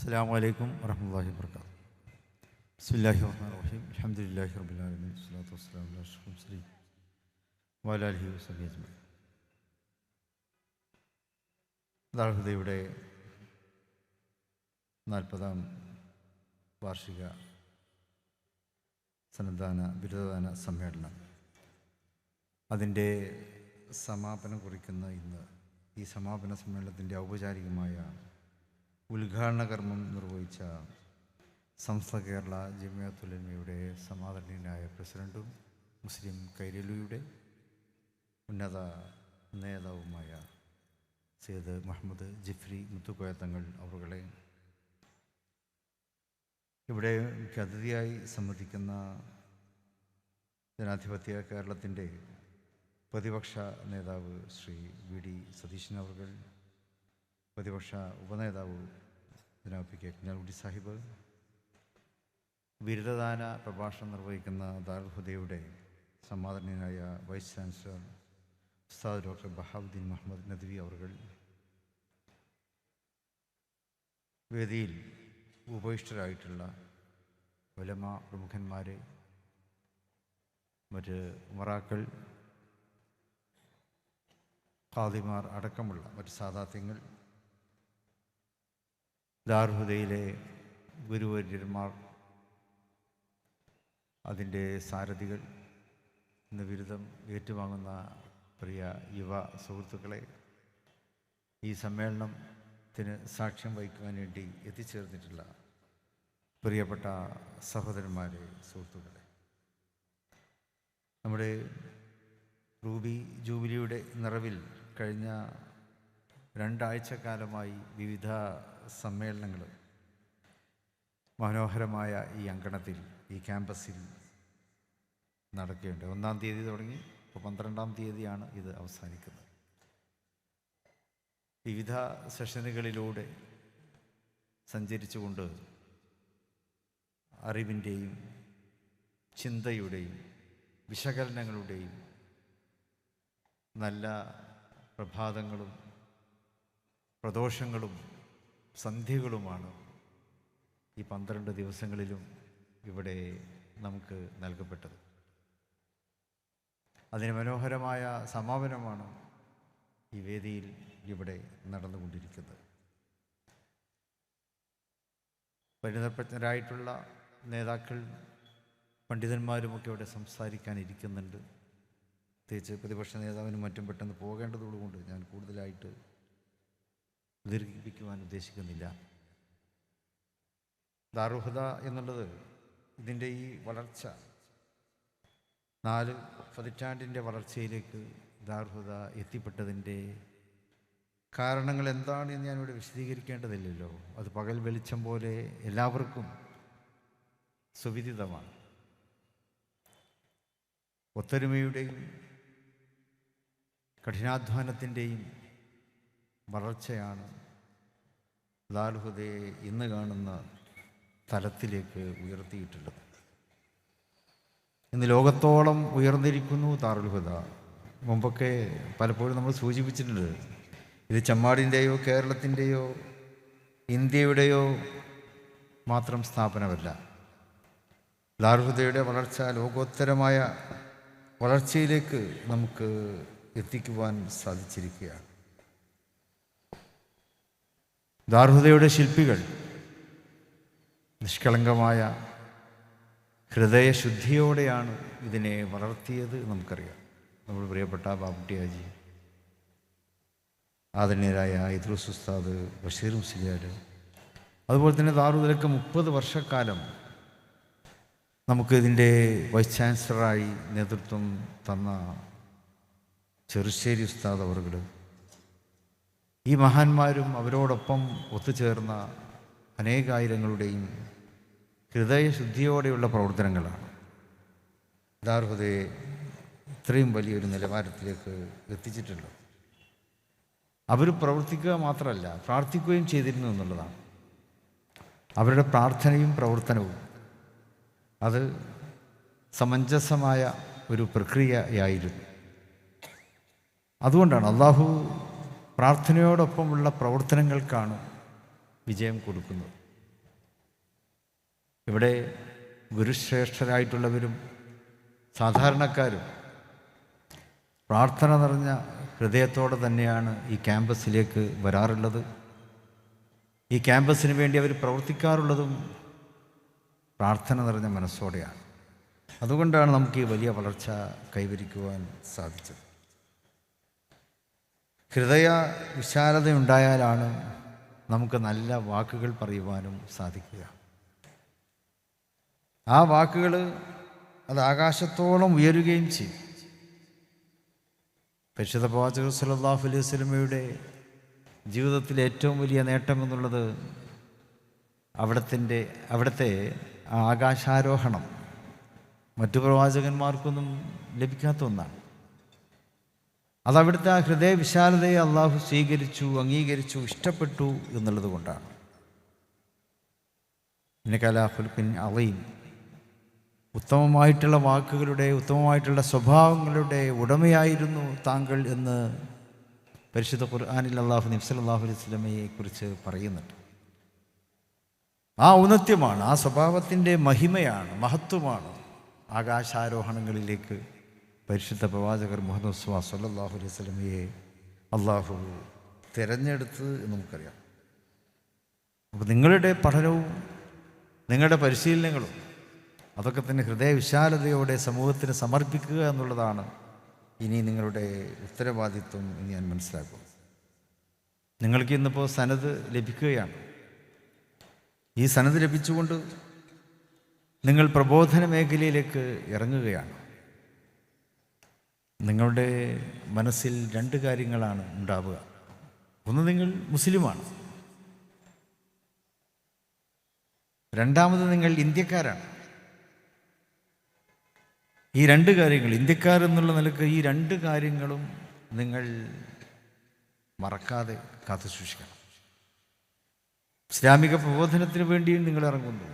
അസ്സലാമു അലൈക്കും വറഹ്മത്തുള്ളാഹി വബറകാതുഹു. ബിസ്മില്ലാഹിർ റഹ്മാനിർ റഹീം. അൽഹംദുലില്ലാഹി റബ്ബിൽ ആലമീൻ. സ്വല്ലല്ലാഹു വസ്സലാമു അലാ അഷ്റഫിൽ മുർസലീൻ വഅലാ ആലിഹി വസഹ്ബിഹി അജ്മഈൻ. ദാർഹുദയുടെ 40ാം വാർഷിക സന്നദ്ധാന ബിരുദദാന സമ്മേളനം അതിൻ്റെ സമാപനം കുറിക്കുന്ന ഇന്ന് ഈ സമാപന സമ്മേളനത്തിൻ്റെ ഔപചാരികമായ ഉദ്ഘാടന കർമ്മം നിർവഹിച്ച സമസ്ത കേരള ജമിഅത്തുൽ ഉലമയുടെ സമാദരണീയനായ പ്രസിഡൻറ്റും മുസ്ലിം കൈരളിയുടെ ഉന്നത നേതാവുമായ സയ്യിദ് മുഹമ്മദ് ജിഫ്രി മുത്തുക്കോയ തങ്ങൾ അവരുകളെ, ഇവിടെ അതിഥിയായി സംബന്ധിക്കുന്ന ജനാധിപത്യ കേരളത്തിൻ്റെ പ്രതിപക്ഷ നേതാവ് ശ്രീ വി ഡി സതീശൻ അവർ, പ്രതിപക്ഷ ഉപനേതാവ് ജനാബ് പി കെ കുഞ്ഞാലിക്കുട്ടി സാഹിബ്, ബിരുദദാന പ്രഭാഷണം നിർവഹിക്കുന്ന ദാറുൽഹുദയുടെ സമാദരണീയനായ വൈസ് ചാൻസലർ ഉസ്താദ് ഡോക്ടർ ബഹാവുദ്ദീൻ മുഹമ്മദ് നദ്വി അവർ, വേദിയിൽ ഉപവിഷ്ടരായിട്ടുള്ള ഉലമ പ്രമുഖന്മാർ, മറ്റ് ഉമറാക്കൾ, ഖാദിമാർ അടക്കമുള്ള മറ്റ് സാദാത്യങ്ങൾ, ദാറുൽഹുദയിലെ ഗുരുവര്യന്മാർ, അതിൻ്റെ സാരഥികൾ, ഇന്ന് ബിരുദം ഏറ്റുവാങ്ങുന്ന പ്രിയ യുവ സുഹൃത്തുക്കളെ, ഈ സമ്മേളനത്തിന് സാക്ഷ്യം വഹിക്കുവാൻ വേണ്ടി എത്തിച്ചേർന്നിട്ടുള്ള പ്രിയപ്പെട്ട സഹോദരന്മാരെ, സുഹൃത്തുക്കളെ, നമ്മുടെ റൂബി ജൂബിലിയുടെ നിറവിൽ കഴിഞ്ഞ 2 ആഴ്ചക്കാലമായി വിവിധ സമ്മേളനങ്ങൾ മനോഹരമായ ഈ അങ്കണത്തിൽ, ഈ ക്യാമ്പസിൽ നടക്കുകയുണ്ട്. 1-ാം തീയതി തുടങ്ങി, ഇപ്പോൾ 12-ാം തീയതിയാണ് ഇത് അവസാനിക്കുന്നത്. വിവിധ സെഷനുകളിലൂടെ സഞ്ചരിച്ചുകൊണ്ട് അറിവിൻ്റെയും ചിന്തയുടെയും വിശകലനങ്ങളുടെയും നല്ല പ്രഭാതങ്ങളും പ്രദോഷങ്ങളും സന്ധ്യകളുമാണ് ഈ 12 ദിവസങ്ങളിലും ഇവിടെ നമുക്ക് നൽകപ്പെട്ടത്. അതിന് മനോഹരമായ സമാപനമാണ് ഈ വേദിയിൽ ഇവിടെ നടന്നുകൊണ്ടിരിക്കുന്നത്. പരിണതപ്രജ്ഞരായിട്ടുള്ള നേതാക്കൾ, പണ്ഡിതന്മാരുമൊക്കെ ഇവിടെ സംസാരിക്കാനിരിക്കുന്നുണ്ട്. പ്രത്യേകിച്ച് പ്രതിപക്ഷ നേതാവിനും മറ്റും പെട്ടെന്ന് പോകേണ്ടതുകൊണ്ട് ഞാൻ കൂടുതലായിട്ട് ദീർഘിപ്പിക്കുവാൻ ഉദ്ദേശിക്കുന്നില്ല. ദാറുൽഹുദ എന്നുള്ളത്, ഇതിൻ്റെ ഈ വളർച്ച, 4 പതിറ്റാണ്ടിൻ്റെ വളർച്ചയിലേക്ക് ദാറുൽഹുദ എത്തിപ്പെട്ടതിൻ്റെ കാരണങ്ങൾ എന്താണെന്ന് ഞാനിവിടെ വിശദീകരിക്കേണ്ടതില്ലല്ലോ. അത് പകൽ വെളിച്ചം പോലെ എല്ലാവർക്കും സുവിദിതമാണ്. ഒത്തൊരുമയുടെയും കഠിനാധ്വാനത്തിൻ്റെയും വളർച്ചയാണ് ദാറുൽഹുദയെ ഇന്ന് കാണുന്ന തലത്തിലേക്ക് ഉയർത്തിയിട്ടുള്ളത്. ഇന്ന് ലോകത്തോളം ഉയർന്നിരിക്കുന്നു ദാറുൽഹുദ. മുമ്പൊക്കെ പലപ്പോഴും നമ്മൾ സൂചിപ്പിച്ചിട്ടുണ്ട്, ഇത് ചെമ്മാടിൻ്റെയോ കേരളത്തിൻ്റെയോ ഇന്ത്യയുടെയോ മാത്രം സ്ഥാപനമല്ല. ദാറുൽഹുദയുടെ വളർച്ച ലോകോത്തരമായ വളർച്ചയിലേക്ക് നമുക്ക് എത്തിക്കുവാൻ സാധിച്ചിരിക്കുകയാണ്. ദാറുൽഹുദയുടെ ശില്പികൾ നിഷ്കളങ്കമായ ഹൃദയശുദ്ധിയോടെയാണ് ഇതിനെ വളർത്തിയത്. നമുക്കറിയാം, നമ്മൾ പ്രിയപ്പെട്ട ബാബുട്ടി ഹാജി, ആദരണീയരായ ഇദ്രീസ് ഉസ്താദ്, ബഷീർ മുസ്ലിയാർ, അതുപോലെ തന്നെ ദാറുൽഹുദയ്ക്ക് 30 വർഷക്കാലം നമുക്ക് ഇതിൻ്റെ വൈസ് ചാൻസലറായി നേതൃത്വം തന്ന ചെറുശ്ശേരി ഉസ്താദ് അവർ, ഈ മഹാന്മാരും അവരോടൊപ്പം ഒത്തുചേർന്ന അനേകായിരങ്ങളുടെയും ഹൃദയശുദ്ധിയോടെയുള്ള പ്രവർത്തനങ്ങളാണ് ദാറുൽഹുദയെ ഇത്രയും വലിയൊരു നിലവാരത്തിലേക്ക് എത്തിച്ചിട്ടുള്ളത്. അവർ പ്രവർത്തിക്കുക മാത്രമല്ല, പ്രാർത്ഥിക്കുകയും ചെയ്തിരുന്നു എന്നുള്ളതാണ്. അവരുടെ പ്രാർത്ഥനയും പ്രവർത്തനവും അത് സമഞ്ജസമായ ഒരു പ്രക്രിയയായിരുന്നു. അതുകൊണ്ടാണ് അള്ളാഹു പ്രാർത്ഥനയോടൊപ്പമുള്ള പ്രവർത്തനങ്ങൾക്കാണ് വിജയം കൊടുക്കുന്നത്. ഇവിടെ ഗുരുശ്രേഷ്ഠരായിട്ടുള്ളവരും സാധാരണക്കാരും പ്രാർത്ഥന നിറഞ്ഞ ഹൃദയത്തോടെ തന്നെയാണ് ഈ ക്യാമ്പസിലേക്ക് വരാറുള്ളത്. ഈ ക്യാമ്പസിന് വേണ്ടി അവർ പ്രവർത്തിക്കാറുള്ളതും പ്രാർത്ഥന നിറഞ്ഞ മനസ്സോടെയാണ്. അതുകൊണ്ടാണ് നമുക്ക് ഈ വലിയ വളർച്ച കൈവരിക്കുവാൻ സാധിച്ചത്. ഹൃദയ വിശാലതയുണ്ടായാലാണ് നമുക്ക് നല്ല വാക്കുകൾ പറയുവാനും സാധിക്കുക. ആ വാക്കുകൾ അത് ആകാശത്തോളം ഉയരുകയും ചെയ്യും. പരിശുദ്ധ പ്രവാചകർ സല്ലല്ലാഹു അലൈഹി വസല്ലമയുടെ ജീവിതത്തിലെ ഏറ്റവും വലിയ നേട്ടമെന്നുള്ളത് അവിടുത്തെ ആകാശാരോഹണം മറ്റു പ്രവാചകന്മാർക്കൊന്നും ലഭിക്കാത്ത ഒന്നാണ്. അതവിടുത്തെ ആ ഹൃദയ വിശാലതയെ അള്ളാഹു സ്വീകരിച്ചു, അംഗീകരിച്ചു, ഇഷ്ടപ്പെട്ടു എന്നുള്ളത് കൊണ്ടാണ്. ഇന്നകലാഖുൽഖിൻ അളീം, ഉത്തമമായിട്ടുള്ള വാക്കുകളുടെ, ഉത്തമമായിട്ടുള്ള സ്വഭാവങ്ങളുടെ ഉടമയായിരുന്നു താങ്കൾ എന്ന് പരിശുദ്ധ ഖുർആനിൽ അള്ളാഹു നബി സല്ലല്ലാഹു അലൈഹി വസല്ലമയെ കുറിച്ച് പറയുന്നുണ്ട്. ആ ഔന്നത്യമാണ്, ആ സ്വഭാവത്തിൻ്റെ മഹിമയാണ്, മഹത്വമാണ് ആകാശാരോഹണങ്ങളിലേക്ക് പരിശുദ്ധ പ്രവാചകർ മുഹമ്മദ് മുസ്തഫ സല്ലല്ലാഹു അലൈഹി വസല്ലമയെ അള്ളാഹു തിരഞ്ഞെടുത്ത് എന്ന് നമുക്കറിയാം. അപ്പോൾ നിങ്ങളുടെ പഠനവും നിങ്ങളുടെ പരിശീലനങ്ങളും അതൊക്കെ തന്നെ ഹൃദയവിശാലതയോടെ സമൂഹത്തിന് സമർപ്പിക്കുക എന്നുള്ളതാണ് ഇനി നിങ്ങളുടെ ഉത്തരവാദിത്വം എന്ന് ഞാൻ മനസ്സിലാക്കും. നിങ്ങൾക്ക് ഇന്നിപ്പോൾ സനത് ലഭിക്കുകയാണ്. ഈ സനത് ലഭിച്ചുകൊണ്ട് നിങ്ങൾ പ്രബോധന മേഖലയിലേക്ക് ഇറങ്ങുകയാണ്. നിങ്ങളുടെ മനസ്സിൽ രണ്ട് കാര്യങ്ങളാണ് ഉണ്ടാവുക. ഒന്ന്, നിങ്ങൾ മുസ്ലിമാണ്. രണ്ടാമത്, നിങ്ങൾ ഇന്ത്യക്കാരാണ്. ഈ രണ്ട് കാര്യങ്ങൾ, ഇന്ത്യക്കാരെന്നുള്ള നിലക്ക് ഈ രണ്ട് കാര്യങ്ങളും നിങ്ങൾ മറക്കാതെ കാത്തു സൂക്ഷിക്കണം. ഇസ്ലാമിക പ്രബോധനത്തിന് വേണ്ടിയും നിങ്ങൾ ഇറങ്ങുന്നു.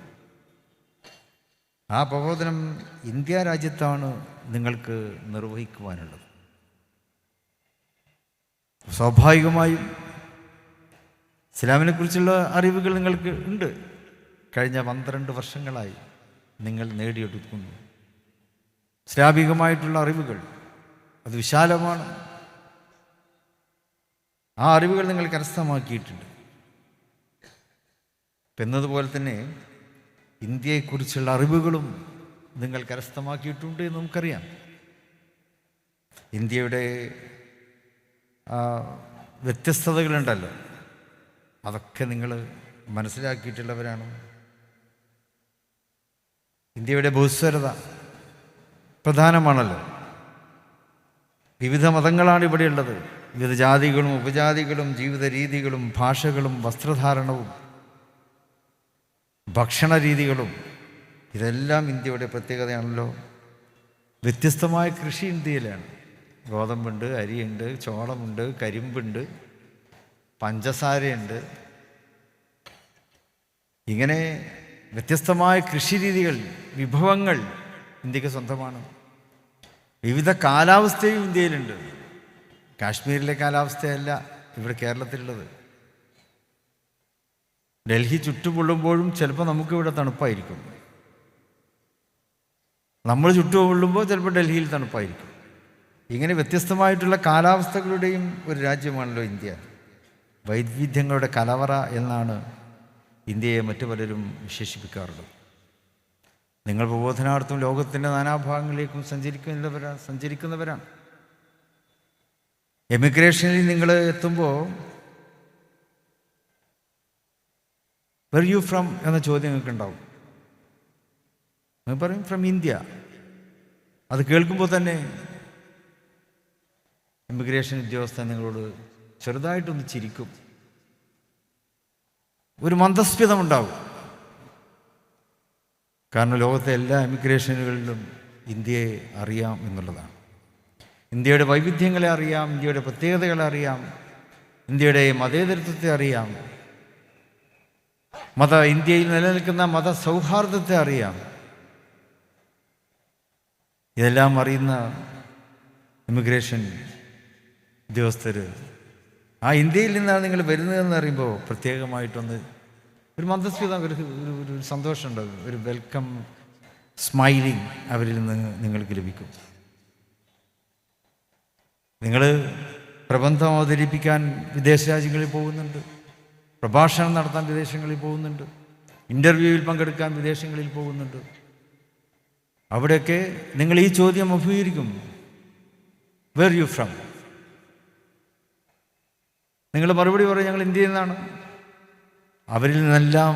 ആ പ്രബോധനം ഇന്ത്യ രാജ്യത്താണ് നിങ്ങൾക്ക് നിർവഹിക്കുവാനുള്ളത്. സ്വാഭാവികമായും ഇസ്ലാമിനെക്കുറിച്ചുള്ള അറിവുകൾ നിങ്ങൾക്ക് ഉണ്ട്. കഴിഞ്ഞ 12 വർഷങ്ങളായി നിങ്ങൾ നേടിയെടുക്കുന്നു. ഇസ്ലാമികമായിട്ടുള്ള അറിവുകൾ അത് വിശാലമാണ്. ആ അറിവുകൾ നിങ്ങൾ കരസ്ഥമാക്കിയിട്ടുണ്ട്. എന്നതുപോലെ തന്നെ ഇന്ത്യയെക്കുറിച്ചുള്ള അറിവുകളും നിങ്ങൾ കരസ്ഥമാക്കിയിട്ടുണ്ട് എന്ന് നമുക്കറിയാം. ഇന്ത്യയുടെ വ്യത്യസ്തതകളുണ്ടല്ലോ, അതൊക്കെ നിങ്ങൾ മനസ്സിലാക്കിയിട്ടുള്ളവരാണ്. ഇന്ത്യയുടെ ബഹുസ്വരത പ്രധാനമാണല്ലോ. വിവിധ മതങ്ങളാണ് ഇവിടെയുള്ളത്. വിവിധ ജാതികളും ഉപജാതികളും ജീവിത രീതികളും ഭാഷകളും വസ്ത്രധാരണവും ഭക്ഷണ രീതികളും ഇതെല്ലാം ഇന്ത്യയുടെ പ്രത്യേകതയാണല്ലോ. വ്യത്യസ്തമായ കൃഷി ഇന്ത്യയിലാണ്. ഗോതമ്പുണ്ട്, അരിയുണ്ട്, ചോളമുണ്ട്, കരിമ്പുണ്ട്, പഞ്ചസാരയുണ്ട്. ഇങ്ങനെ വ്യത്യസ്തമായ കൃഷി രീതികൾ, വിഭവങ്ങൾ ഇന്ത്യക്ക് സ്വന്തമാണ്. വിവിധ കാലാവസ്ഥയും ഇന്ത്യയിലുണ്ട്. കാശ്മീരിലെ കാലാവസ്ഥയല്ല ഇവിടെ കേരളത്തിലുള്ളത്. ഡൽഹി ചുട്ടുപൊള്ളുമ്പോഴും ചിലപ്പോൾ നമുക്കിവിടെ തണുപ്പായിരിക്കും. നമ്മൾ ചുട്ടുപൊള്ളുമ്പോൾ ചിലപ്പോൾ ഡൽഹിയിൽ തണുപ്പായിരിക്കും. ഇങ്ങനെ വ്യത്യസ്തമായിട്ടുള്ള കാലാവസ്ഥകളുടെയും ഒരു രാജ്യമാണല്ലോ ഇന്ത്യ. വൈവിധ്യങ്ങളുടെ കലവറ എന്നാണ് ഇന്ത്യയെ മറ്റു പലരും വിശേഷിപ്പിക്കാറുള്ളത്. നിങ്ങൾ പ്രബോധനാർത്ഥം ലോകത്തിൻ്റെ നാനാഭാഗങ്ങളിലേക്കും സഞ്ചരിക്കുന്നവരാണ്. എമിഗ്രേഷനിൽ നിങ്ങൾ എത്തുമ്പോൾ വെർ യു ഫ്രം എന്ന ചോദ്യം നിങ്ങൾക്ക് ഉണ്ടാവും. നിങ്ങൾ പറയും ഫ്രം ഇന്ത്യ. അത് കേൾക്കുമ്പോൾ തന്നെ ഇമിഗ്രേഷൻ ഉദ്യോഗസ്ഥൻ നിങ്ങളോട് ചെറുതായിട്ടൊന്ന് ചിരിക്കും. ഒരു മന്ദസ്മിതമുണ്ടാവും. കാരണം ലോകത്തെ എല്ലാ ഇമിഗ്രേഷനുകളിലും ഇന്ത്യയെ അറിയാം എന്നുള്ളതാണ്. ഇന്ത്യയുടെ വൈവിധ്യങ്ങളെ അറിയാം, ഇന്ത്യയുടെ പ്രത്യേകതകളെ അറിയാം, ഇന്ത്യയുടെ മതേതരത്വത്തെ അറിയാം, ഇന്ത്യയിൽ നിലനിൽക്കുന്ന മതസൗഹാർദ്ദത്തെ അറിയാം. ഇതെല്ലാം അറിയുന്ന ഇമിഗ്രേഷൻ ഉദ്യോഗസ്ഥർ ആ ഇന്ത്യയിൽ നിന്നാണ് നിങ്ങൾ വരുന്നതെന്ന് അറിയുമ്പോൾ പ്രത്യേകമായിട്ടൊന്ന് ഒരു മന്ദസ്മിത, ഒരു സന്തോഷമുണ്ട്, ഒരു വെൽക്കം സ്മൈലിംഗ് അവരിൽ നിന്ന് നിങ്ങൾക്ക് ലഭിക്കും. നിങ്ങൾ പ്രബന്ധം അവതരിപ്പിക്കാൻ വിദേശ രാജ്യങ്ങളിൽ പോകുന്നുണ്ട്, പ്രഭാഷണം നടത്താൻ വിദേശങ്ങളിൽ പോകുന്നുണ്ട്, ഇൻ്റർവ്യൂവിൽ പങ്കെടുക്കാൻ വിദേശങ്ങളിൽ പോകുന്നുണ്ട്. അവിടെയൊക്കെ നിങ്ങൾ ഈ ചോദ്യം അഭിമുഖീകരിക്കും, വേർ യു ഫ്രം? നിങ്ങൾ മറുപടി പറയും, ഞങ്ങൾ ഇന്ത്യയിൽ നിന്നാണ്. അവരിൽ നിന്നെല്ലാം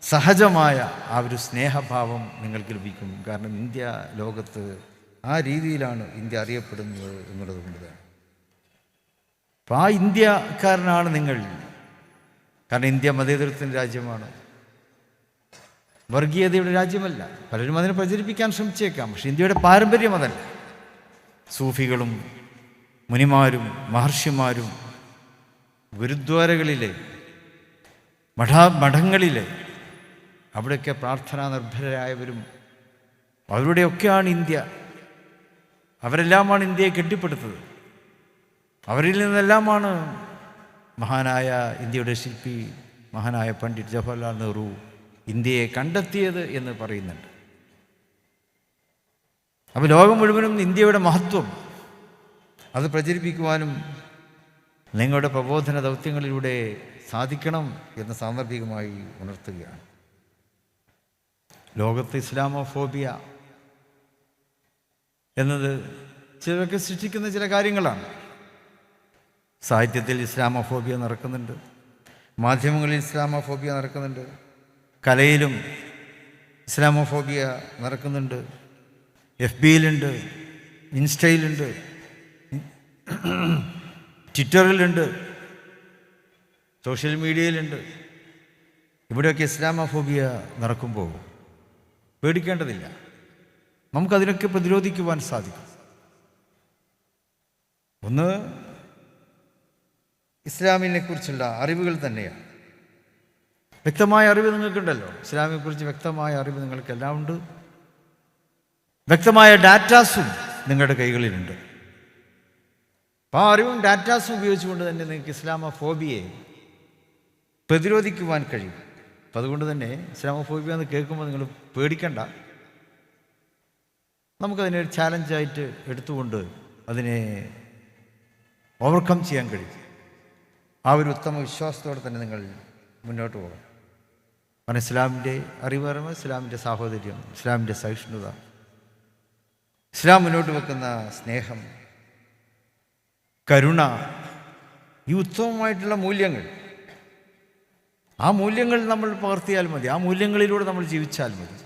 സഹജമായ ആ ഒരു സ്നേഹഭാവം നിങ്ങൾക്ക് ലഭിക്കും. കാരണം ഇന്ത്യ ലോകത്ത് ആ രീതിയിലാണ് ഇന്ത്യ അറിയപ്പെടുന്നത് എന്നുള്ളത് കൊണ്ട് തന്നെ. അപ്പം ആ ഇന്ത്യക്കാരനാണ് നിങ്ങൾ. കാരണം ഇന്ത്യ മതേതരത്വത്തിൻ്റെ രാജ്യമാണ്, വർഗീയതയുടെ രാജ്യമല്ല. പലരും അതിനെ പ്രചരിപ്പിക്കാൻ ശ്രമിച്ചേക്കാം, പക്ഷെ ഇന്ത്യയുടെ പാരമ്പര്യം അതല്ല. സൂഫികളും മുനിമാരും മഹർഷിമാരും ഗുരുദ്വാരകളിലെ മഠങ്ങളിലെ അവിടെയൊക്കെ പ്രാർത്ഥനാ നിർഭരരായവരും അവരുടെയൊക്കെയാണ് ഇന്ത്യ. അവരെല്ലാമാണ് ഇന്ത്യയെ കെട്ടിപ്പടുത്തത്. അവരിൽ നിന്നെല്ലാമാണ് മഹാനായ ഇന്ത്യയുടെ ശില്പി മഹാനായ പണ്ഡിറ്റ് ജവഹർലാൽ നെഹ്റു ഇന്ത്യയെ കണ്ടെത്തിയത് എന്ന് പറയുന്നുണ്ട്. അപ്പോൾ ലോകം മുഴുവനും ഇന്ത്യയുടെ മഹത്വം അത് പ്രചരിപ്പിക്കുവാനും നിങ്ങളുടെ പ്രബോധന ദൗത്യങ്ങളിലൂടെ സാധിക്കണം എന്ന് സാന്ദർഭികമായി ഉണർത്തുകയാണ്. ലോകത്ത് ഇസ്ലാമോഫോബിയ എന്നത് ചിലരൊക്കെ സൃഷ്ടിക്കുന്ന ചില കാര്യങ്ങളാണ്. സാഹിത്യത്തിൽ ഇസ്ലാമോഫോബിയ നടക്കുന്നുണ്ട്, മാധ്യമങ്ങളിൽ ഇസ്ലാമോഫോബിയ നടക്കുന്നുണ്ട്, കലയിലും ഇസ്ലാമോഫോബിയ നടക്കുന്നുണ്ട്, FB-യിലുണ്ട്, ഇൻസ്റ്റയിലുണ്ട്, ട്വിറ്ററിലുണ്ട്, സോഷ്യൽ മീഡിയയിലുണ്ട്. ഇവിടെയൊക്കെ ഇസ്ലാമോഫോബിയ നടക്കുമ്പോൾ പേടിക്കേണ്ടതില്ല. നമുക്കതിനൊക്കെ പ്രതിരോധിക്കുവാൻ സാധിക്കും. ഒന്ന്, ഇസ്ലാമിനെ കുറിച്ചുള്ള അറിവുകൾ തന്നെയാണ്. വ്യക്തമായ അറിവ് നിങ്ങൾക്കുണ്ടല്ലോ. ഇസ്ലാമിനെക്കുറിച്ച് വ്യക്തമായ അറിവ് നിങ്ങൾക്കെല്ലാം ഉണ്ട്. വ്യക്തമായ ഡാറ്റാസും നിങ്ങളുടെ കൈകളിലുണ്ട്. അപ്പോൾ ആ അറിവും ഡാറ്റാസും ഉപയോഗിച്ചുകൊണ്ട് തന്നെ നിങ്ങൾക്ക് ഇസ്ലാമോഫോബിയെ പ്രതിരോധിക്കുവാൻ കഴിയും. അപ്പം അതുകൊണ്ട് തന്നെ ഇസ്ലാമോഫോബിയ എന്ന് കേൾക്കുമ്പോൾ നിങ്ങൾ പേടിക്കണ്ട. നമുക്കതിനെ ഒരു ചാലഞ്ചായിട്ട് എടുത്തുകൊണ്ട് അതിനെ ഓവർകം ചെയ്യാൻ കഴിയും. ആ ഒരു ഉത്തമ വിശ്വാസത്തോടെ തന്നെ നിങ്ങൾ മുന്നോട്ട് പോകണം. കാരണം ഇസ്ലാമിൻ്റെ അറിവ് പറയുമ്പോൾ ഇസ്ലാമിൻ്റെ സാഹോദര്യം, ഇസ്ലാമിൻ്റെ സഹിഷ്ണുത, ഇസ്ലാം മുന്നോട്ട് വെക്കുന്ന സ്നേഹം, കരുണ, ഈ ഉത്തമമായിട്ടുള്ള മൂല്യങ്ങൾ, ആ മൂല്യങ്ങൾ നമ്മൾ പകർത്തിയാൽ മതി. ആ മൂല്യങ്ങളിലൂടെ നമ്മൾ ജീവിച്ചാൽ മതി.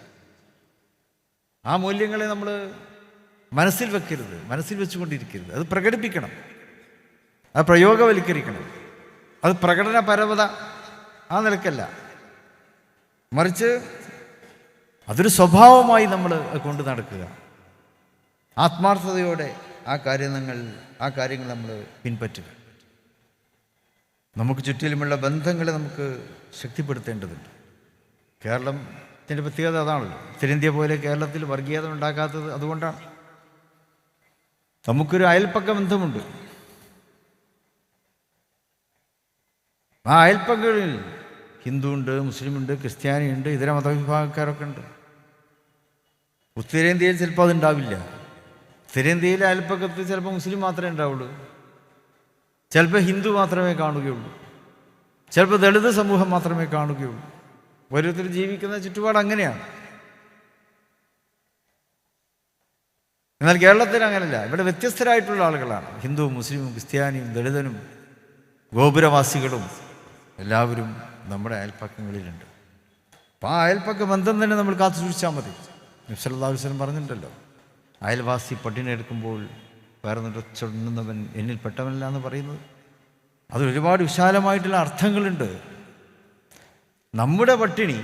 ആ മൂല്യങ്ങളെ നമ്മൾ മനസ്സിൽ വെക്കരുത്, മനസ്സിൽ വെച്ചുകൊണ്ടിരിക്കരുത്. അത് പ്രകടിപ്പിക്കണം, അത് പ്രയോഗവൽക്കരിക്കണം. അത് പ്രകടനപരത ആ നിലക്കല്ല, മറിച്ച് അതൊരു സ്വഭാവമായി നമ്മൾ കൊണ്ട് നടക്കുക. ആത്മാർത്ഥതയോടെ ആ കാര്യങ്ങൾ നമ്മൾ പിൻപറ്റുക. നമുക്ക് ചുറ്റിലുമുള്ള ബന്ധങ്ങളെ നമുക്ക് ശക്തിപ്പെടുത്തേണ്ടതുണ്ട്. കേരളത്തിൻ്റെ പ്രത്യേകത അതാണല്ലോ. ഉത്തരേന്ത്യ പോലെ കേരളത്തിൽ വർഗീയത ഉണ്ടാക്കാത്തത് അതുകൊണ്ടാണ്. നമുക്കൊരു അയൽപ്പക്ക ബന്ധമുണ്ട്. ആ അയൽപ്പക്കങ്ങളിൽ ഹിന്ദുവുണ്ട്, മുസ്ലിമുണ്ട്, ക്രിസ്ത്യാനിയുണ്ട്, ഇതര മതവിഭാഗക്കാരൊക്കെ ഉണ്ട്. ഉത്തരേന്ത്യയിൽ ചിലപ്പോൾ അതുണ്ടാവില്ല. ഉത്തരേന്ത്യയിലെ അയൽപ്പക്കത്ത് ചിലപ്പോൾ മുസ്ലിം മാത്രമേ ഉണ്ടാവുള്ളൂ, ചിലപ്പോൾ ഹിന്ദു മാത്രമേ കാണുകയുള്ളൂ, ചിലപ്പോൾ ദളിത് സമൂഹം മാത്രമേ കാണുകയുള്ളൂ. ഓരോരുത്തർ ജീവിക്കുന്ന ചുറ്റുപാട് അങ്ങനെയാണ്. എന്നാൽ കേരളത്തിൽ അങ്ങനെയല്ല. ഇവിടെ വ്യത്യസ്തരായിട്ടുള്ള ആളുകളാണ്. ഹിന്ദുവും മുസ്ലിമും ക്രിസ്ത്യാനിയും ദളിതനും ഗോപുരവാസികളും എല്ലാവരും നമ്മുടെ അയൽപ്പക്കങ്ങളിലുണ്ട്. അപ്പോൾ ആ അയൽപ്പക്ക ബന്ധം തന്നെ നമ്മൾ കാത്തു സൂക്ഷിച്ചാൽ മതി. നബി സല്ലല്ലാഹു അലൈഹി വസല്ലം പറഞ്ഞിട്ടുണ്ടല്ലോ, അയൽവാസി പട്ടിണി എടുക്കുമ്പോൾ വേർന്നുടച്ചൊണ്ണുന്നവൻ എന്നിൽ പെട്ടവനല്ല എന്ന് പറയുന്നത്. അത് ഒരുപാട് വിശാലമായിട്ടുള്ള അർത്ഥങ്ങളുണ്ട്. നമ്മുടെ പട്ടിണി,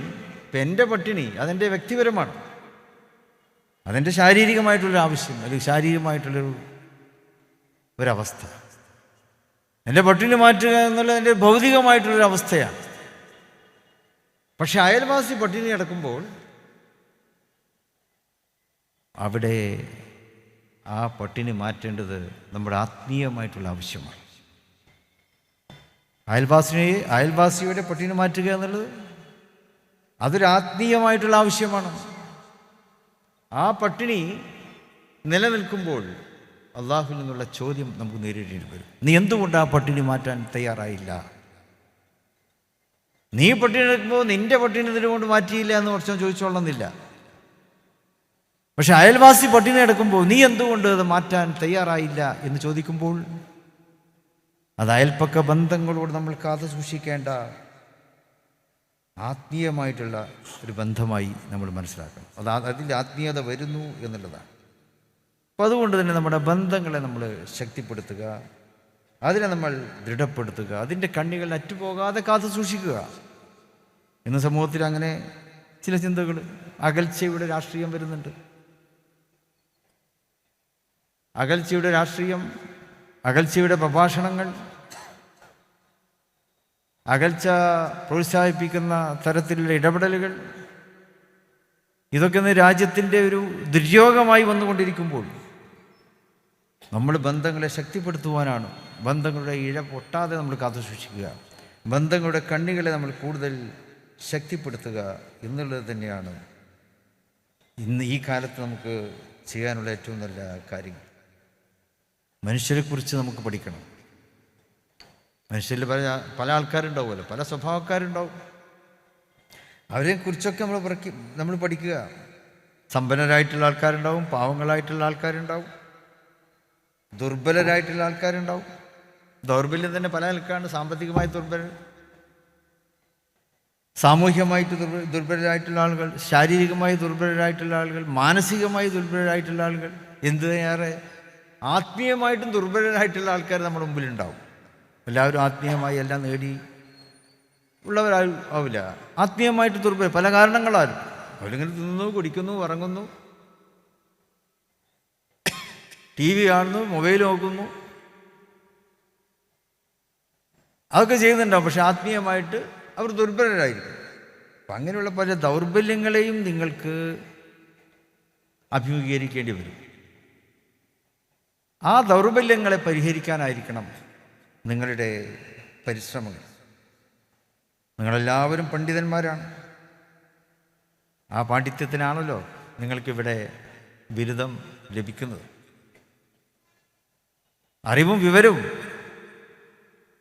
ഇപ്പം എൻ്റെ പട്ടിണി അതെൻ്റെ വ്യക്തിപരമാണ്, അതെൻ്റെ ശാരീരികമായിട്ടുള്ളൊരു ആവശ്യം, അല്ലെങ്കിൽ ഒരവസ്ഥ. എൻ്റെ പട്ടിണി മാറ്റുക എന്നുള്ളത് എൻ്റെ ഭൗതികമായിട്ടുള്ളൊരു അവസ്ഥയാണ്. പക്ഷെ അയൽവാസി പട്ടിണി കിടക്കുമ്പോൾ അവിടെ ആ പട്ടിണി മാറ്റേണ്ടത് നമ്മുടെ ആത്മീയമായിട്ടുള്ള ആവശ്യമാണ്. അയൽവാസിയുടെ പട്ടിണി മാറ്റുക എന്നുള്ളത് അതൊരു ആത്മീയമായിട്ടുള്ള ആവശ്യമാണ്. ആ പട്ടിണി നിലനിൽക്കുമ്പോൾ അള്ളാഹുവിൽ നിന്നുള്ള ചോദ്യം നമുക്ക് നേരിടേണ്ടി വരും. നീ എന്തുകൊണ്ട് ആ പട്ടിണി മാറ്റാൻ തയ്യാറായില്ല? നീ പട്ടിണി എടുക്കുമ്പോൾ നിന്റെ പട്ടിണി നിന്നുകൊണ്ട് മാറ്റിയില്ല എന്ന് കുറച്ചും ചോദിച്ചോളന്നില്ല. പക്ഷെ അയൽവാസി പട്ടിണി എടുക്കുമ്പോൾ നീ എന്തുകൊണ്ട് അത് മാറ്റാൻ തയ്യാറായില്ല എന്ന് ചോദിക്കുമ്പോൾ അത് അയൽപ്പക്ക ബന്ധങ്ങളോട് നമ്മൾ കാത്തു സൂക്ഷിക്കേണ്ട ആത്മീയമായിട്ടുള്ള ഒരു ബന്ധമായി നമ്മൾ മനസ്സിലാക്കണം. അതിൻ്റെ ആത്മീയത വരുന്നു എന്നുള്ളതാണ്. അപ്പോൾ അതുകൊണ്ട് തന്നെ നമ്മുടെ ബന്ധങ്ങളെ നമ്മൾ ശക്തിപ്പെടുത്തുക, അതിനെ നമ്മൾ ദൃഢപ്പെടുത്തുക, അതിൻ്റെ കണ്ണികൾ അറ്റുപോകാതെ കാത്തു സൂക്ഷിക്കുക. ഇന്ന് സമൂഹത്തിൽ അങ്ങനെ ചില ചിന്തകൾ, അകൽച്ചയുടെ രാഷ്ട്രീയം വരുന്നുണ്ട്. അകൽച്ചയുടെ രാഷ്ട്രീയം, അകൽച്ചയുടെ പ്രഭാഷണങ്ങൾ, അകൽച്ച പ്രോത്സാഹിപ്പിക്കുന്ന തരത്തിലുള്ള ഇടപെടലുകൾ, ഇതൊക്കെ ഇന്ന് രാജ്യത്തിൻ്റെ ഒരു ദുര്യോഗമായി വന്നുകൊണ്ടിരിക്കുമ്പോൾ നമ്മൾ ബന്ധങ്ങളെ ശക്തിപ്പെടുത്തുവാനാണ്, ബന്ധങ്ങളുടെ ഇഴ പൊട്ടാതെ നമ്മൾ കാത്തു സൂക്ഷിക്കുക, ബന്ധങ്ങളുടെ കണ്ണികളെ നമ്മൾ കൂടുതൽ ശക്തിപ്പെടുത്തുക എന്നുള്ളത് തന്നെയാണ് ഇന്ന് ഈ കാലത്ത് നമുക്ക് ചെയ്യാനുള്ള ഏറ്റവും നല്ല കാര്യം. മനുഷ്യരെക്കുറിച്ച് നമുക്ക് പഠിക്കണം. മനുഷ്യരിൽ പല ആൾക്കാരുണ്ടാവുമല്ലോ, പല സ്വഭാവക്കാരുണ്ടാവും. അവരെക്കുറിച്ചൊക്കെ നമ്മൾ പഠിക്കുക. സമ്പന്നരായിട്ടുള്ള ആൾക്കാരുണ്ടാവും, പാവങ്ങളായിട്ടുള്ള ആൾക്കാരുണ്ടാവും, ദുർബലരായിട്ടുള്ള ആൾക്കാരുണ്ടാവും. ദൗർബല്യം തന്നെ പല ആൾക്കാരാണ്. സാമ്പത്തികമായി ദുർബലർ, സാമൂഹ്യമായിട്ട് ദുർബലരായിട്ടുള്ള ആളുകൾ, ശാരീരികമായി ദുർബലരായിട്ടുള്ള ആളുകൾ, മാനസികമായി ദുർബലരായിട്ടുള്ള ആളുകൾ, എന്തിനേറെ ആത്മീയമായിട്ടും ദുർബലരായിട്ടുള്ള ആൾക്കാർ നമ്മുടെ മുമ്പിലുണ്ടാവും. എല്ലാവരും ആത്മീയമായി എല്ലാം നേടി ഉള്ളവരാവില്ല. ആത്മീയമായിട്ട് ദുർബലം പല കാരണങ്ങളാലും അവരിങ്ങനെ തിന്നുന്നു, കുടിക്കുന്നു, ഉറങ്ങുന്നു, TV കാണുന്നു, മൊബൈൽ നോക്കുന്നു, അതൊക്കെ ചെയ്യുന്നുണ്ടാവും. പക്ഷെ ആത്മീയമായിട്ട് അവർ ദുർബലരായിരിക്കും. അപ്പം അങ്ങനെയുള്ള പല ദൗർബല്യങ്ങളെയും നിങ്ങൾക്ക് അഭിമുഖീകരിക്കേണ്ടി വരും. ആ ദൗർബല്യങ്ങളെ പരിഹരിക്കാനായിരിക്കണം നിങ്ങളുടെ പരിശ്രമങ്ങൾ. നിങ്ങളെല്ലാവരും പണ്ഡിതന്മാരാണ്. ആ പാണ്ഡിത്യത്തിനാണല്ലോ നിങ്ങൾക്കിവിടെ ബിരുദം ലഭിക്കുന്നത്. അറിവും വിവരവും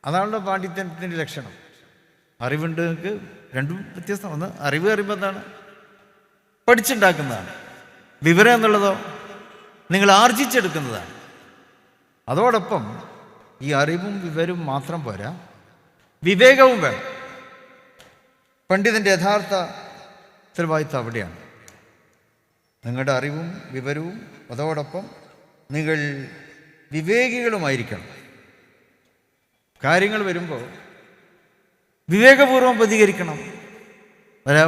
അതാണല്ലോ പാണ്ഡിത്യത്തിൻ്റെ ലക്ഷണം. അറിവുണ്ട് നിങ്ങൾക്ക്, രണ്ടും വ്യത്യസ്തം. ഒന്ന് അറിവ് അറിയുമ്പോൾ എന്താണ്? പഠിച്ചുണ്ടാക്കുന്നതാണ്. വിവരം എന്നുള്ളതോ നിങ്ങൾ ആർജിച്ചെടുക്കുന്നതാണ്. അതോടൊപ്പം ഈ അറിവും വിവരവും മാത്രം പോരാ, വിവേകവും വേണം. പണ്ഡിതൻ്റെ യഥാർത്ഥ ഉത്തരവാദിത്വം അവിടെയാണ്. നിങ്ങളുടെ അറിവും വിവരവും അതോടൊപ്പം നിങ്ങൾ വിവേകികളുമായിരിക്കണം. കാര്യങ്ങൾ വരുമ്പോൾ വിവേകപൂർവ്വം പ്രതികരിക്കണം.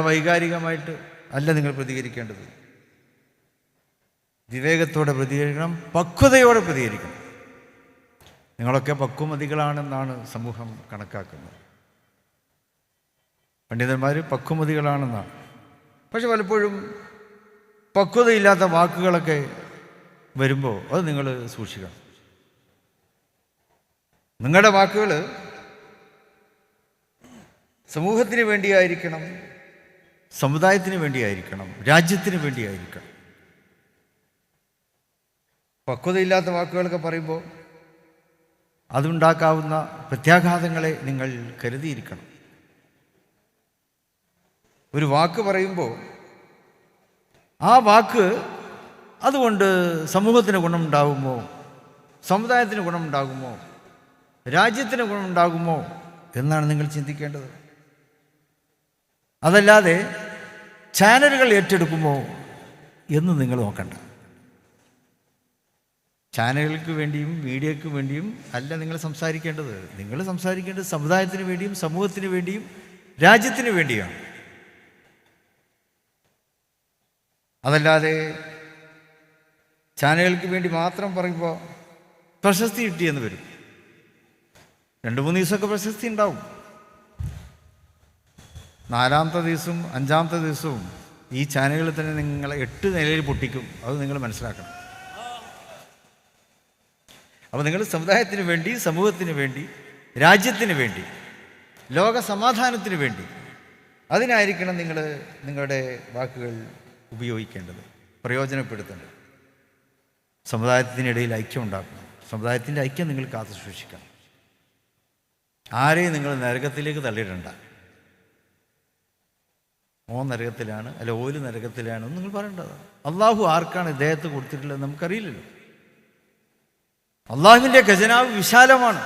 വൈകാരികമായിട്ട് അല്ല നിങ്ങൾ പ്രതികരിക്കേണ്ടത്. വിവേകത്തോടെ പ്രതികരിക്കണം, പക്വതയോടെ പ്രതികരിക്കണം. നിങ്ങളൊക്കെ പക്വമതികളാണെന്നാണ് സമൂഹം കണക്കാക്കുന്നത്. പണ്ഡിതന്മാർ പക്വമതികളാണെന്നാണ്. പക്ഷെ പലപ്പോഴും പക്വതയില്ലാത്ത വാക്കുകളൊക്കെ വരുമ്പോൾ അത് നിങ്ങൾ സൂക്ഷിക്കണം. നിങ്ങളുടെ വാക്കുകൾ സമൂഹത്തിന് വേണ്ടിയായിരിക്കണം, സമുദായത്തിന് വേണ്ടിയായിരിക്കണം, രാജ്യത്തിന് വേണ്ടിയായിരിക്കണം. പക്വതയില്ലാത്ത വാക്കുകളൊക്കെ പറയുമ്പോൾ അതുണ്ടാക്കാവുന്ന പ്രത്യാഘാതങ്ങളെ നിങ്ങൾ കരുതിയിരിക്കണം. ഒരു വാക്ക് പറയുമ്പോൾ ആ വാക്ക് അതുകൊണ്ട് സമൂഹത്തിന് ഗുണമുണ്ടാകുമോ, സമുദായത്തിന് ഗുണമുണ്ടാകുമോ, രാജ്യത്തിന് ഗുണമുണ്ടാകുമോ എന്നാണ് നിങ്ങൾ ചിന്തിക്കേണ്ടത്. അതല്ലാതെ ചാനലുകൾ ഏറ്റെടുക്കുമോ എന്ന് നിങ്ങൾ നോക്കണ്ട. ചാനലുകൾക്ക് വേണ്ടിയും മീഡിയക്ക് വേണ്ടിയും അല്ല നിങ്ങൾ സംസാരിക്കേണ്ടത്. നിങ്ങൾ സംസാരിക്കേണ്ടത് സമുദായത്തിന് വേണ്ടിയും സമൂഹത്തിന് വേണ്ടിയും രാജ്യത്തിന് വേണ്ടിയാണ്. അതല്ലാതെ ചാനലുകൾക്ക് വേണ്ടി മാത്രം പറയുമ്പോൾ പ്രശസ്തി കിട്ടിയെന്ന് വരും. 2-3 ദിവസമൊക്കെ പ്രശസ്തി ഉണ്ടാവും. 4-ാമത്തെ ദിവസവും 5-ാമത്തെ ദിവസവും ഈ ചാനലുകളിൽ തന്നെ നിങ്ങളെ 8 നിലയിൽ പൊട്ടിക്കും. അത് നിങ്ങൾ മനസ്സിലാക്കണം. അപ്പോൾ നിങ്ങൾ സമുദായത്തിന് വേണ്ടി, സമൂഹത്തിന് വേണ്ടി, രാജ്യത്തിന് വേണ്ടി ലോക സമാധാനത്തിന് വേണ്ടി. അതിനായിരിക്കണം നിങ്ങൾ നിങ്ങളുടെ വാക്കുകൾ ഉപയോഗിക്കേണ്ടത്, പ്രയോജനപ്പെടുത്തേണ്ടത്. സമുദായത്തിനിടയിൽ ഐക്യം ഉണ്ടാക്കണം. സമുദായത്തിൻ്റെ ഐക്യം നിങ്ങൾ കാത്തു സൂക്ഷിക്കണം. ആരെയും നിങ്ങൾ നരകത്തിലേക്ക് തള്ളിയിടണ്ട. ഓ നരകത്തിലാണ്, അല്ല ഓല് നരകത്തിലാണ് എന്ന് നിങ്ങൾ പറയേണ്ടത്. അള്ളാഹു ആർക്കാണ് ഇദ്ദേഹത്തെ കൊടുത്തിട്ടുള്ളത് നമുക്കറിയില്ലല്ലോ. അള്ളാഹുവിൻ്റെ ഖജനാവ് വിശാലമാണ്.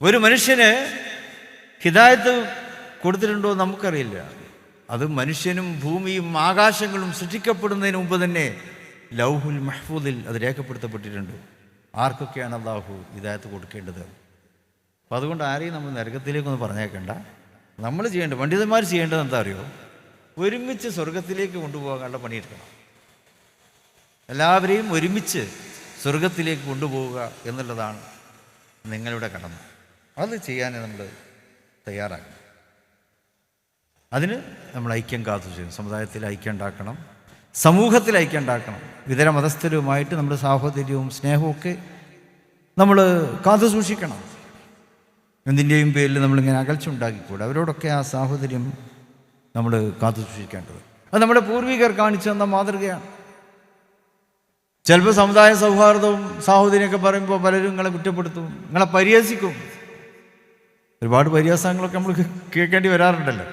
ഒരു മനുഷ്യന് ഹിദായത്ത് കൊടുത്തിട്ടുണ്ടോ നമുക്കറിയില്ല. അത് മനുഷ്യനും ഭൂമിയും ആകാശങ്ങളും സൃഷ്ടിക്കപ്പെടുന്നതിന് മുമ്പ് തന്നെ ലൗഹുൽ മഹ്ഫൂദിൽ അത് രേഖപ്പെടുത്തപ്പെട്ടിട്ടുണ്ട്. ആർക്കൊക്കെയാണ് അള്ളാഹു ഹിദായത്ത് കൊടുക്കേണ്ടത്. അപ്പോൾ അതുകൊണ്ട് ആരെയും നമ്മൾ നരകത്തിലേക്കൊന്ന് പറഞ്ഞേക്കണ്ട. നമ്മൾ ചെയ്യേണ്ടത്, പണ്ഡിതന്മാർ ചെയ്യേണ്ടത് എന്താ അറിയോ? ഒരുമിച്ച് സ്വർഗത്തിലേക്ക് കൊണ്ടുപോകാനുള്ള പണിയെടുക്കണം. എല്ലാവരെയും ഒരുമിച്ച് സ്വർഗത്തിലേക്ക് കൊണ്ടുപോവുക എന്നുള്ളതാണ് നിങ്ങളുടെ കടമ. അത് ചെയ്യാൻ നമ്മൾ തയ്യാറാക്കണം. അതിന് നമ്മൾ ഐക്യം കാത്തു ചെയ്യും. സമുദായത്തിൽ ഐക്യം ഉണ്ടാക്കണം, സമൂഹത്തിൽ ഐക്യം ഉണ്ടാക്കണം. ഇതര മതസ്ഥരുമായിട്ട് നമ്മുടെ സാഹോദര്യവും സ്നേഹവും ഒക്കെ നമ്മൾ കാത്തു സൂക്ഷിക്കണം. എന്തിൻ്റെയും പേരിൽ നമ്മളിങ്ങനെ അകൽച്ച ഉണ്ടാക്കിക്കൂടെ. അവരോടൊക്കെ ആ സാഹോദര്യം നമ്മൾ കാത്തു സൂക്ഷിക്കേണ്ടത്. അത് നമ്മുടെ പൂർവികർ കാണിച്ചു തന്ന മാതൃകയാണ്. ചിലപ്പോൾ സമുദായ സൗഹാർദ്ദവും സാഹോദര്യമൊക്കെ പറയുമ്പോൾ പലരും നിങ്ങളെ കുറ്റപ്പെടുത്തും, നിങ്ങളെ പരിഹസിക്കും. ഒരുപാട് പരിഹാസങ്ങളൊക്കെ നമ്മൾ കേൾക്കേണ്ടി വരാറുണ്ടല്ലോ.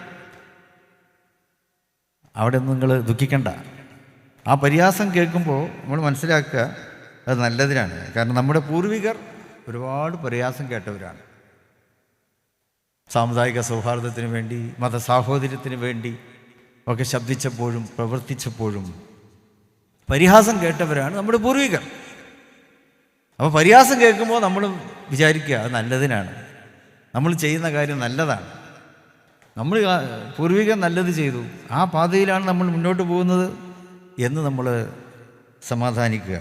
അവിടെ ഒന്നും നിങ്ങൾ ദുഃഖിക്കണ്ട. ആ പരിഹാസം കേൾക്കുമ്പോൾ നമ്മൾ മനസ്സിലാക്കുക അത് നല്ലതിനാണ്. കാരണം നമ്മുടെ പൂർവികർ ഒരുപാട് പരിഹാസം കേട്ടവരാണ്. സാമുദായിക സൗഹാർദ്ദത്തിന് വേണ്ടി, മതസാഹോദര്യത്തിന് വേണ്ടി ഒക്കെ ശബ്ദിച്ചപ്പോഴും പ്രവർത്തിച്ചപ്പോഴും പരിഹാസം കേട്ടവരാണ് നമ്മുടെ പൂർവികർ. അപ്പോൾ പരിഹാസം കേൾക്കുമ്പോൾ നമ്മൾ വിചാരിക്കുക അത് നല്ലതിനാണ്, നമ്മൾ ചെയ്യുന്ന കാര്യം നല്ലതാണ്, നമ്മൾ പൂർവികർ നല്ലത് ചെയ്തു, ആ പാതയിലാണ് നമ്മൾ മുന്നോട്ട് പോകുന്നത് എന്ന് നമ്മൾ സമാധാനിക്കുക.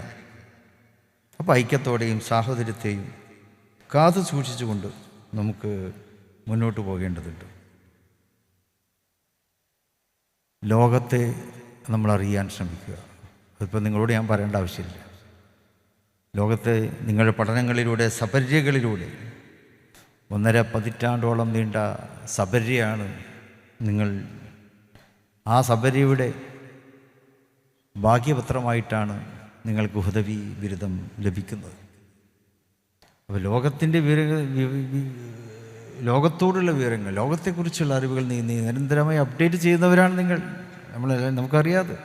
അപ്പോൾ ഐക്യത്തോടെയും സാഹോദര്യത്തെയും കാത്തു സൂക്ഷിച്ചുകൊണ്ട് നമുക്ക് മുന്നോട്ട് പോകേണ്ടതുണ്ട്. ലോകത്തെ നമ്മൾ അറിയാൻ ശ്രമിക്കുക. അതിപ്പോൾ നിങ്ങളോട് ഞാൻ പറയേണ്ട ആവശ്യമില്ല. ലോകത്തെ നിങ്ങളുടെ പഠനങ്ങളിലൂടെ, സപര്യകളിലൂടെ 1.5 പതിറ്റാണ്ടോളം നീണ്ട സപര്യയാണ് നിങ്ങൾ. ആ സപര്യയുടെ ഭാഗ്യപത്രമായിട്ടാണ് നിങ്ങൾക്ക് ഹുദവി ബിരുദം ലഭിക്കുന്നത്. അപ്പോൾ ലോകത്തോടുള്ള വിവരങ്ങൾ, ലോകത്തെക്കുറിച്ചുള്ള അറിവുകൾ നീ നിരന്തരമായി അപ്ഡേറ്റ് ചെയ്യുന്നവരാണ് നിങ്ങൾ. നമുക്കറിയാതെ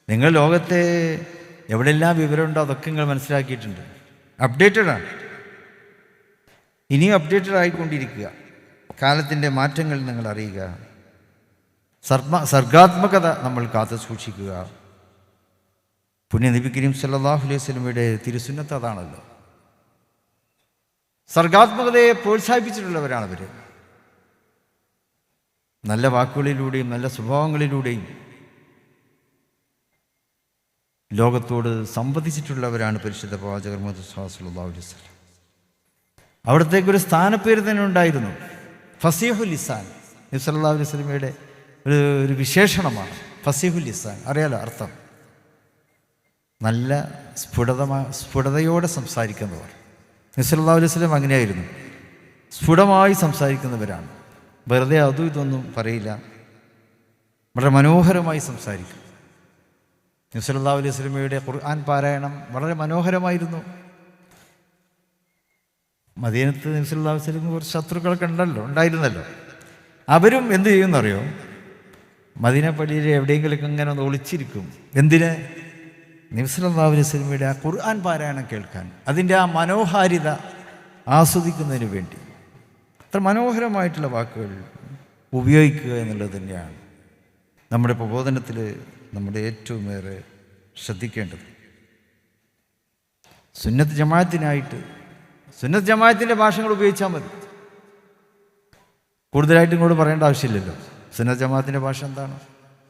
നിങ്ങൾ ലോകത്തെ എവിടെയെല്ലാം വിവരമുണ്ടോ അതൊക്കെ നിങ്ങൾ മനസ്സിലാക്കിയിട്ടുണ്ട്. അപ്ഡേറ്റഡാണ്. ഇനിയും അപ്ഡേറ്റഡ് ആയിക്കൊണ്ടിരിക്കുക. കാലത്തിൻ്റെ മാറ്റങ്ങൾ നിങ്ങൾ അറിയുക. സർഗാത്മകത നമ്മൾ കാത്തു സൂക്ഷിക്കുക. പുണ്യ നബി കരീം സല്ലല്ലാഹു അലൈഹി വസല്ലമയുടെ തിരുസുന്നത്ത് അതാണല്ലോ. സർഗാത്മകതയെ പ്രോത്സാഹിപ്പിച്ചിട്ടുള്ളവരാണവർ. നല്ല വാക്കുകളിലൂടെയും നല്ല സ്വഭാവങ്ങളിലൂടെയും ലോകത്തോട് സംവദിച്ചിട്ടുള്ളവരാണ് പരിശുദ്ധ പ്രവാചകർ മുഹമ്മദ് സല്ലല്ലാഹു അലൈഹി വസല്ലം. അവിടത്തേക്കൊരു സ്ഥാനപ്പേര് തന്നെ ഉണ്ടായിരുന്നു, ഫസീഹുൽ ലിസാൻ. നബി സല്ലല്ലാഹു അലൈഹി വസല്ലമയുടെ ഒരു വിശേഷണമാണ് ഫസീഹുൽ ലിസാൻ. അറിയാലോ അർത്ഥം? നല്ല സ്ഫുടതയോടെ സംസാരിക്കുന്നവർ. നബി സല്ലല്ലാഹു അലൈഹി വസല്ലം അങ്ങനെയായിരുന്നു, സ്ഫുടമായി സംസാരിക്കുന്നവരാണ്. വെറുതെ അതും ഇതൊന്നും പറയില്ല, വളരെ മനോഹരമായി സംസാരിക്കും. നബി സല്ലല്ലാഹു അലൈഹി വസല്ലമയുടെ ഖുർആൻ പാരായണം വളരെ മനോഹരമായിരുന്നു. മദീനത്ത് നബി സല്ലല്ലാഹു അലൈഹി വസല്ലം കുറച്ച് ശത്രുക്കളൊക്കെ ഉണ്ടായിരുന്നല്ലോ. അവരും എന്ത് ചെയ്യുമെന്നറിയോ? മദീന പള്ളിയിൽ എവിടെയെങ്കിലൊക്കെ ഇങ്ങനെ ഒന്ന് ഒളിച്ചിരിക്കും. എന്തിന്? നബി സല്ലല്ലാഹു അലൈഹി വസല്ലമയുടെ ആ ഖുർആൻ പാരായണം കേൾക്കാൻ, അതിൻ്റെ ആ മനോഹാരിത ആസ്വദിക്കുന്നതിന് വേണ്ടി. അത്ര മനോഹരമായിട്ടുള്ള വാക്കുകൾ ഉപയോഗിക്കുക എന്നുള്ളത് തന്നെയാണ് നമ്മുടെ പ്രബോധനത്തിൽ നമ്മുടെ ഏറ്റവും ഏറെ ശ്രദ്ധിക്കേണ്ടത്. സുന്നത്ത് ജമാഅത്തിനായിട്ട് സുന്നത്ത് ജമാഅത്തിൻ്റെ ഭാഷകൾ ഉപയോഗിച്ചാൽ മതി. കൂടുതലായിട്ട് ഇങ്ങോട്ട് പറയേണ്ട ആവശ്യമില്ലല്ലോ. സുന്നത്ത് ജമാഅത്തിൻ്റെ ഭാഷ എന്താണ്?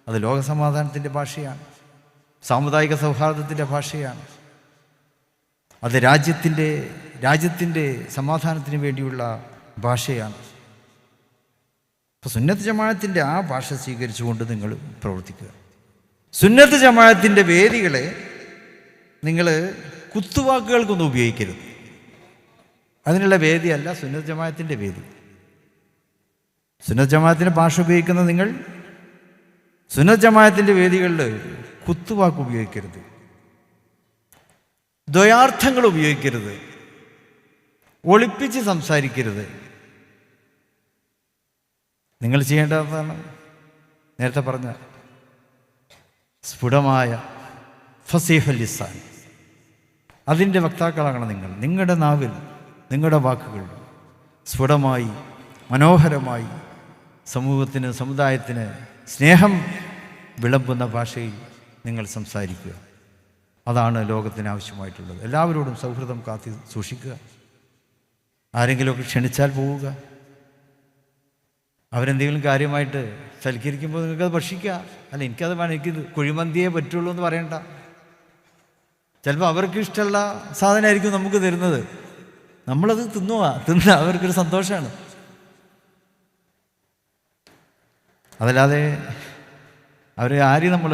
അത് ലോകസമാധാനത്തിൻ്റെ ഭാഷയാണ്, സാമുദായിക സൗഹാർദ്ദത്തിൻ്റെ ഭാഷയാണ്, അത് രാജ്യത്തിൻ്റെ സമാധാനത്തിന് വേണ്ടിയുള്ള ഭാഷയാണ്. അപ്പോൾ സുന്നത്ത് ജമാഅത്തിൻ്റെ ആ ഭാഷ സ്വീകരിച്ചുകൊണ്ട് നിങ്ങൾ പ്രവർത്തിക്കുക. സുന്നത്ത് ജമാഅത്തിൻ്റെ വേദികളെ നിങ്ങൾ കുത്തുവാക്കുകൾക്കൊന്നും ഉപയോഗിക്കരുത്. അതിനുള്ള വേദിയല്ല സുന്നത്ത് ജമാഅത്തിൻ്റെ വേദി. സുന്നത്ത് ജമാഅത്തിൻ്റെ ഭാഷ ഉപയോഗിക്കുന്ന നിങ്ങൾ സുന്നത്ത് ജമാഅത്തിൻ്റെ വേദികളിൽ കുത്തുവാക്ക് ഉപയോഗിക്കരുത്, ദ്വയാർത്ഥങ്ങൾ ഉപയോഗിക്കരുത്, ഒളിപ്പിച്ച് സംസാരിക്കരുത്. നിങ്ങൾ ചെയ്യേണ്ടതാണ് നേരത്തെ പറഞ്ഞ സ്ഫുടമായ ഫസീഹുൽ ലിസാൻ, അതിൻ്റെ വക്താക്കളാകണം നിങ്ങൾ. നിങ്ങളുടെ നാവിൽ നിങ്ങളുടെ വാക്കുകൾ സ്ഫുടമായി മനോഹരമായി സമൂഹത്തിന് സമുദായത്തിന് സ്നേഹം വിളമ്പുന്ന ഭാഷയിൽ നിങ്ങൾ സംസാരിക്കുക. അതാണ് ലോകത്തിന് ആവശ്യമായിട്ടുള്ളത്. എല്ലാവരോടും സൗഹൃദം കാത്തി സൂക്ഷിക്കുക. ആരെങ്കിലുമൊക്കെ ക്ഷണിച്ചാൽ പോവുക. അവരെന്തെങ്കിലും കാര്യമായിട്ട് സൽക്കരിക്കുമ്പോൾ നിങ്ങൾക്കത് ഭക്ഷിക്കുക. അല്ല, എനിക്കത് വേണം, എനിക്കിത് കുഴിമന്തിയേ പറ്റുള്ളൂ എന്ന് പറയണ്ട. ചിലപ്പോൾ അവർക്ക് ഇഷ്ടമുള്ള സാധനമായിരിക്കും നമുക്ക് തരുന്നത്. നമ്മളത് തിന്നുക അവർക്കൊരു സന്തോഷമാണ്. അതല്ലാതെ അവരെ ആരെയും നമ്മൾ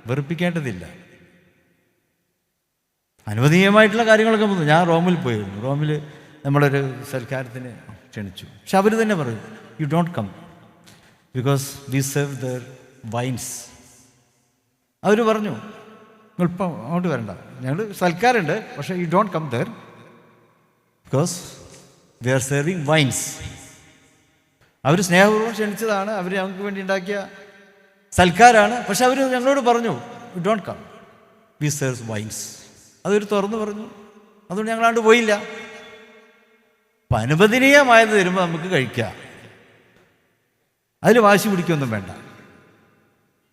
വെറുപ്പിക്കേണ്ടതില്ല. അനുവദനീയമായിട്ടുള്ള കാര്യങ്ങളൊക്കെ വന്നു. ഞാൻ റോമിൽ പോയിരുന്നു. റോമിൽ നമ്മളൊരു സൽക്കാരത്തിന് ക്ഷണിച്ചു. പക്ഷെ അവർ തന്നെ പറയും, you don't come because we serve there wines. അവർ പറഞ്ഞു, നിങ്ങളിപ്പം അങ്ങോട്ട് വരണ്ട, ഞങ്ങൾ സൽക്കാരുണ്ട്, പക്ഷേ you don't come there because we are serving wines. അവർ സ്നേഹപൂർവ്വം ക്ഷണിച്ചതാണ്, അവർ ഞങ്ങൾക്ക് വേണ്ടി ഉണ്ടാക്കിയ സൽക്കാരാണ്. പക്ഷെ അവർ ഞങ്ങളോട് പറഞ്ഞു, you don't come, we serve wines. അതൊരു തുറന്നു പറഞ്ഞു. അതുകൊണ്ട് ഞങ്ങളാണ്ട് പോയില്ല. അപ്പം അനുവദനീയമായത് തരുമ്പോൾ നമുക്ക് കഴിക്കാം, അതിൽ വാശി പിടിക്കൊന്നും വേണ്ട.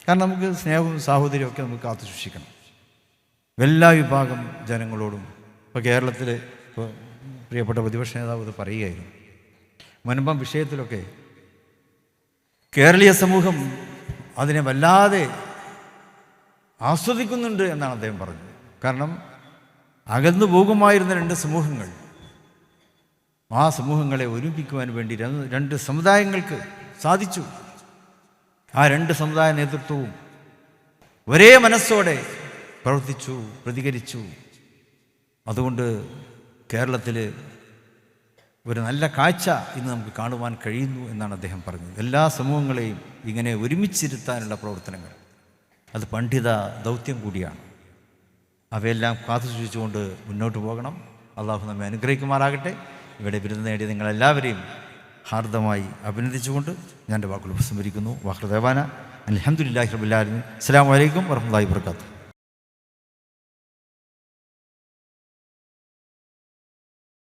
കാരണം നമുക്ക് സ്നേഹവും സാഹോദര്യവും ഒക്കെ നമുക്ക് കാത്തു സൂക്ഷിക്കണം എല്ലാ വിഭാഗം ജനങ്ങളോടും. ഇപ്പോൾ കേരളത്തിൽ ഇപ്പോൾ പ്രിയപ്പെട്ട പ്രതിപക്ഷ നേതാവ് ഇത് പറയുകയായിരുന്നു. മുൻപം വിഷയത്തിലൊക്കെ കേരളീയ സമൂഹം അതിനെ വല്ലാതെ ആസ്വദിക്കുന്നുണ്ട് എന്നാണ് അദ്ദേഹം പറഞ്ഞത്. കാരണം അകന്നു പോകുമായിരുന്ന രണ്ട് സമൂഹങ്ങൾ, ആ സമൂഹങ്ങളെ ഒരുമിപ്പിക്കുവാൻ വേണ്ടി രണ്ട് സമുദായങ്ങൾക്ക് സാധിച്ചു. ആ രണ്ട് സമുദായ നേതൃത്വവും ഒരേ മനസ്സോടെ പ്രവർത്തിച്ചു, പ്രതികരിച്ചു. അതുകൊണ്ട് കേരളത്തിൽ ഒരു നല്ല കാഴ്ച ഇന്ന് നമുക്ക് കാണുവാൻ കഴിയുന്നു എന്നാണ് അദ്ദേഹം പറഞ്ഞത്. എല്ലാ സമൂഹങ്ങളെയും ഇങ്ങനെ ഒരുമിച്ചിരുത്താനുള്ള പ്രവർത്തനങ്ങൾ, അത് പണ്ഡിത ദൗത്യം കൂടിയാണ്. അവയെല്ലാം കാത്തു സൂക്ഷിച്ചുകൊണ്ട് മുന്നോട്ട് പോകണം. അള്ളാഹു നമ്മെ അനുഗ്രഹിക്കുമാറാകട്ടെ. ഇവിടെ ബിരുദം നേടിയ നിങ്ങളെല്ലാവരെയും ഹാർദമായി അഭിനന്ദിച്ചുകൊണ്ട് ഞാൻ എൻ്റെ വാക്കുകൾ ഉപസംഹരിക്കുന്നു. വാഹൃദേവാന അൽഹംദുലില്ലാഹി റബ്ബിൽ ആലമീൻ. അസ്സലാമു അലൈക്കും വറഹ്മത്തുള്ളാഹി വബറകാതുഹു.